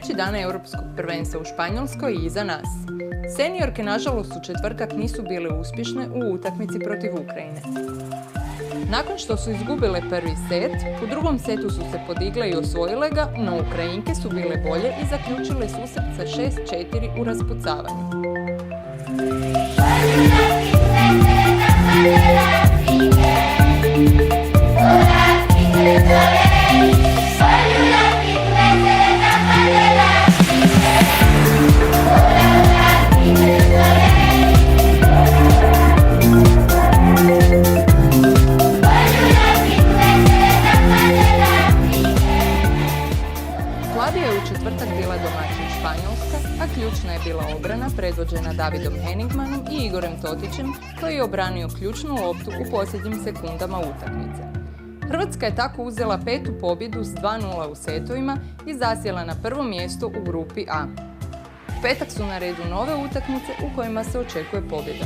Treći dan Europskog prvenstva u Španjolskoj je iza nas. Seniorke nažalost u četvrtak nisu bile uspješne u utakmici protiv Ukrajine. Nakon što su izgubile prvi set, u drugom setu su se podigle i osvojile ga, no Ukrajinke su bile bolje i zaključile susret sa 6-4 u raspucavanju. Slabija je u četvrtak bila domaćin Španjolska, a ključna je bila obrana predvođena Davidom Henningmanom i Igorem Totićem, koji je obranio ključnu loptu u posljednjim sekundama utakmice. Hrvatska je tako uzela 5. pobjedu s 2:0 u setovima i zasjela na prvo mjesto u grupi A. U petak su na redu nove utakmice u kojima se očekuje pobjeda.